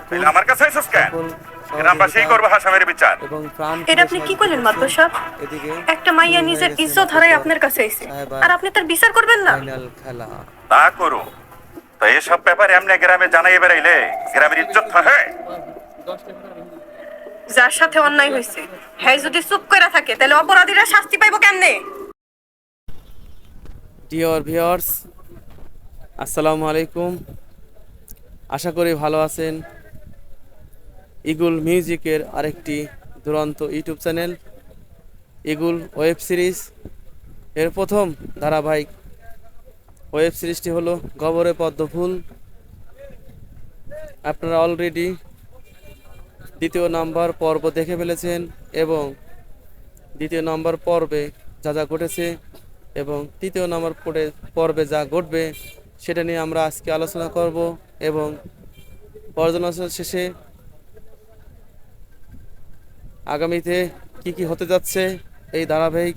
থাকুন আমার কাছে এসেছ কেন? সকল গ্রামবাসীই করবে হাসামের বিচার। এবং প্রাণ এটা খুলে আপনি কি সাহায্য করলেন মাতবর করছেন। সাহেব? এদিকে একটা মাইয়া শুরু হয়ে নিজের গেছে ইজ্জত হারাই মাতব্বর আপনার কাছে আইছে, সাহেবার আর আপনি তার বিচার করবেন না? ফাইনাল খেলা। তা করো, তো এসব ব্যাপারে এমনি গ্রামে জানাই বেড়াইলে গ্রামের ইজ্জত থাকে। যার সাথে অন্যায় হয়েছে হ্যাঁ যদি চুপ করে থাকে তাহলে অপরাধীরা শাস্তি পাইবো কেমনে? ডিয়ার ভিউয়ার্স, আসসালামু আলাইকুম। আশা করি ভালো আছেন। ইগুল মিউজিকের আরেকটি দুরন্ত ইউটিউব চ্যানেল ইগুল ওয়েব সিরিজ এর প্রথম ধারাবাহিক ওয়েব সিরিজটি হলো গবরে পদ্মফুল। আপনারা অলরেডি দ্বিতীয় নাম্বার পর্ব দেখে ফেলেছেন এবং দ্বিতীয় নম্বর পর্বে যা যা ঘটেছে এবং তৃতীয় নম্বর পর্বে যা ঘটবে সেটা নিয়ে আমরা আজকে আলোচনা করব এবং পর্যালোচনা শেষে আগামীতে কি কি হতে যাচ্ছে এই ধারাবাহিক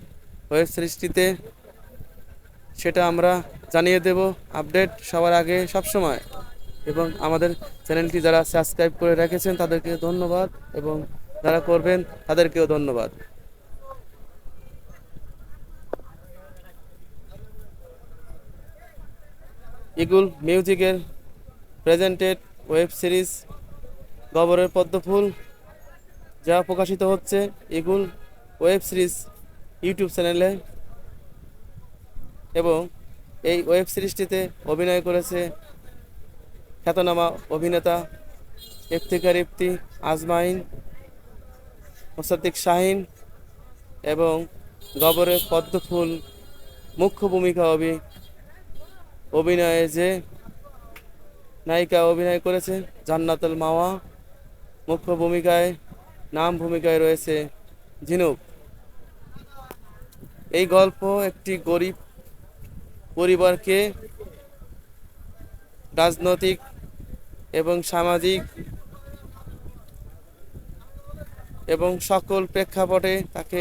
ওয়েব সিরিজটিতে সেটা আমরা জানিয়ে দেব আপডেট সবার আগে সবসময়। এবং আমাদের চ্যানেলটি যারা সাবস্ক্রাইব করে রেখেছেন তাদেরকে ধন্যবাদ এবং যারা করবেন তাদেরকেও ধন্যবাদ। ইগুল মিউজিকের প্রেজেন্টেড ওয়েব সিরিজ গবরের পদ্মফুল যা প্রকাশিত হচ্ছে ইগুল ওয়েব সিরিজ ইউটিউব চ্যানেলে এবং এই ওয়েব সিরিজটিতে অভিনয় করেছে খ্যাতনামা অভিনেতা ইফতিখার ইফতি, আজমাইন, মোসাদ্দিক শাহিন এবং গবরের পদ্মফুল মুখ্য ভূমিকা অভিনয়ে যে নায়িকা অভিনয় করেছে জান্নাতুল মাওয়া, মুখ্য ভূমিকায় ভূমিকায় রয়েছে ঝিনুক। এই গল্প একটি গরিব পরিবারকে রাজনৈতিক এবং সামাজিক এবং সকল প্রেক্ষাপটে তাকে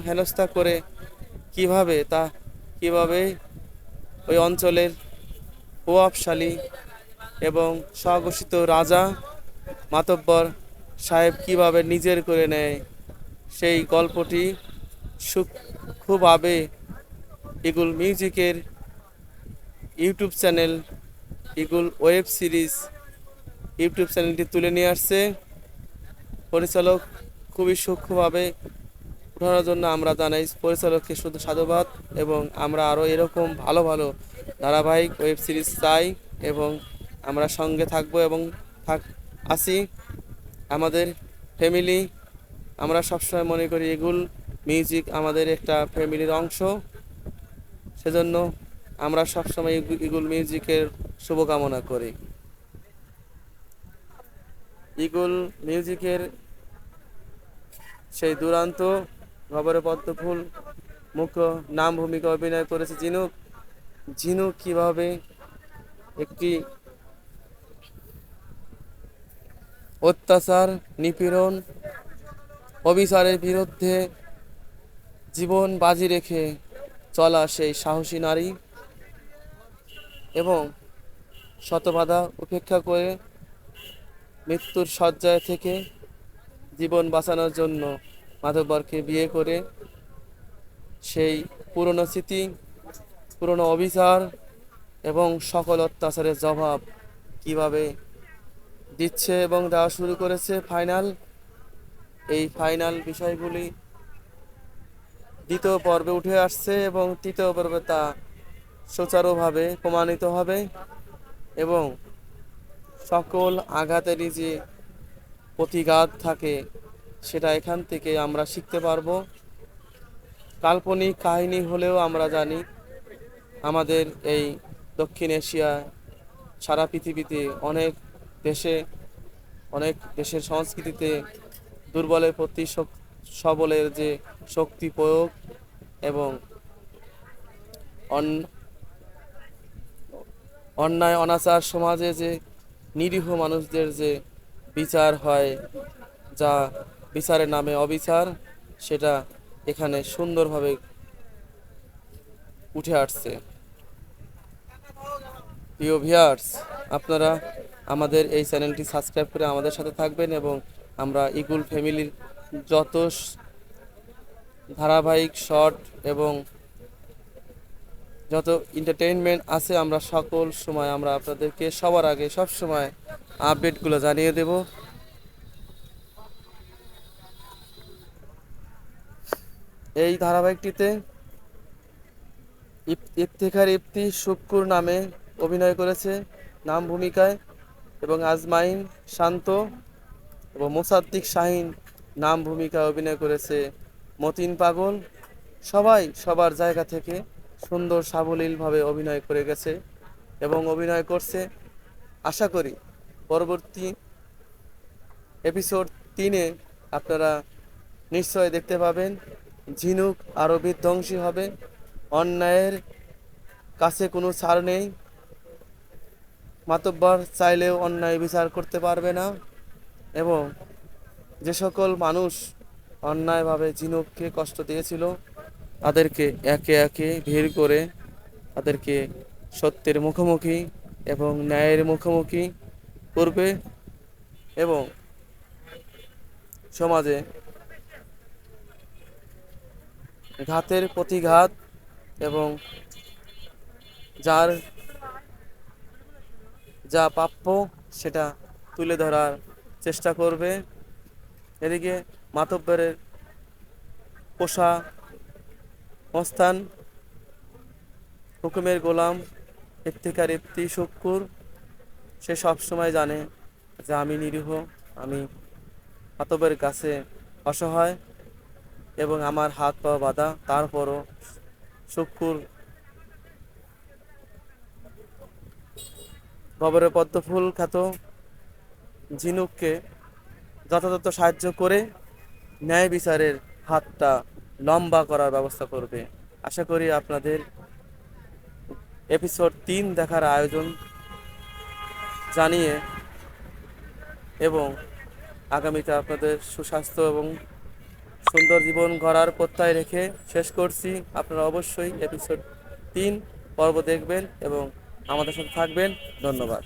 হেনস্থা করে কিভাবে ওই অঞ্চলের প্রভাবশালী এবং স্বঘোষিত রাজা মাতব্বর সাহেব কিভাবে নিজের করে নেয় সেই গল্পটি সূক্ষ্মভাবে ইগুল মিউজিকের YouTube channel ইগুল web series YouTube চ্যানেলটি তুলে নিয়ে আসছে। পরিচালক খুবই সূক্ষ্মভাবে উঠানোর জন্য আমরা জানাই পরিচালককে শুধু সাধুবাদ এবং আমরা আরও এরকম ভালো ভালো ধারাবাহিক ওয়েব সিরিজ চাই এবং আমরা সঙ্গে থাকবো এবং আছি আমাদের ফ্যামিলি। আমরা সবসময় মনে করি ইগুল মিউজিক আমাদের একটা ফ্যামিলির অংশ, সেজন্য আমরা সবসময় ইগুল মিউজিকের শুভকামনা করি। ইগুল মিউজিকের সেই দুরান্ত গবরে পদ্মফুল মুখ্য ভূমিকা অভিনয় করেছে ঝিনুক। ঝিনুক কিভাবে একটি অত্যাচার, নিপীড়ন, অবিচারের বিরুদ্ধে জীবন বাজি রেখে চলা সেই সাহসী নারী এবং শত বাধা উপেক্ষা করে মৃত্যুর শয্যায় থেকে জীবন বাঁচানোর জন্য মাধববরকে বিয়ে করে সেই পুরনো স্মৃতি, পুরনো অবিচার এবং সকল অত্যাচারের জবাব কিভাবে দিচ্ছে এবং দেওয়া শুরু করেছে এই ফাইনাল বিষয়গুলি দ্বিতীয় পর্বে উঠে আসছে এবং তৃতীয় পর্বে তা সুচারুভাবে প্রমাণিত হবে এবং সকল আঘাতেরই যে প্রতিঘাত থাকে সেটা এখান থেকে আমরা শিখতে পারবো। কাল্পনিক কাহিনী হলেও আমরা জানি আমাদের এই দক্ষিণ এশিয়া সারা পৃথিবীতে অনেক দেশের সংস্কৃতিতে দুর্বলের প্রতি সবলের যে শক্তি প্রয়োগ এবং অন্যায় অনাচার সমাজে যে নিরীহ মানুষদের যে বিচার হয়, যা বিচারের নামে অবিচার, সেটা এখানে সুন্দরভাবে উঠে আসছে। প্রিয় ভিউয়ার্স, আপনারা আমাদের এই চ্যানেলটি সাবস্ক্রাইব করে আমাদের সাথে থাকবেন এবং আমরা ইগল ফ্যামিলির যত ধারাবাহিক শর্ট এবং যত এন্টারটেইনমেন্ট আছে আমরা সকল সময় আমরা আপনাদেরকে সবার আগে সব সময় আপডেটগুলো জানিয়ে দেব। এই ধারাবাহিকটিতে ইফতেখার ইফতি শুক্কুর নামে অভিনয় করেছে নাম ভূমিকায়, এবং আজমাইন শান্ত এবং মোসাদ্দিক শাহিন নাম ভূমিকায় অভিনয় করেছে মতিন পাগল। সবাই সবার জায়গা থেকে সুন্দর সাবলীলভাবে অভিনয় করে গেছে এবং অভিনয় করছে। আশা করি পরবর্তী এপিসোড 3-এ আপনারা নিশ্চয় দেখতে পাবেন ঝিনুক আরও বিধ্বংসী হবে। অন্যায়ের কাছে কোনো ছাড় নেই। মাতব্বর চাইলেও অন্যায় বিচার করতে পারবে না এবং যে সকল মানুষ অন্যায়ভাবে ঝিনুককে কষ্ট দিয়েছিল তাদেরকে একে একে ভিড় করে তাদেরকে সত্যের মুখোমুখি এবং ন্যায়ের মুখোমুখি করবে এবং সমাজে ঘাতের প্রতিঘাত এবং যার যা প্রাপ্য সেটা তুলে ধরার চেষ্টা করবে। এদিকে মাতব্বরের পোষা মস্তান হুকুমের গোলাম ইফতিখার ইফতি শুক্কুর, সে সবসময় জানে যে আমি নিরীহ, আমি মাতব্বরের কাছে অসহায় এবং আমার হাত পা বাঁধা। তারপরও শুক্কুর গবরে পদ্মফুল খ্যাত ঝিনুককে যথাযথ সাহায্য করে ন্যায় বিচারের হাতটা লম্বা করার ব্যবস্থা করবে। আশা করি আপনাদের এপিসোড 3 দেখার আয়োজন জানিয়ে এবং আগামীতে আপনাদের সুস্বাস্থ্য এবং সুন্দর জীবন গড়ার প্রত্যয় রেখে শেষ করছি। আপনারা অবশ্যই এপিসোড 3 পর্ব দেখবেন এবং আমাদের সাথে থাকবেন। ধন্যবাদ।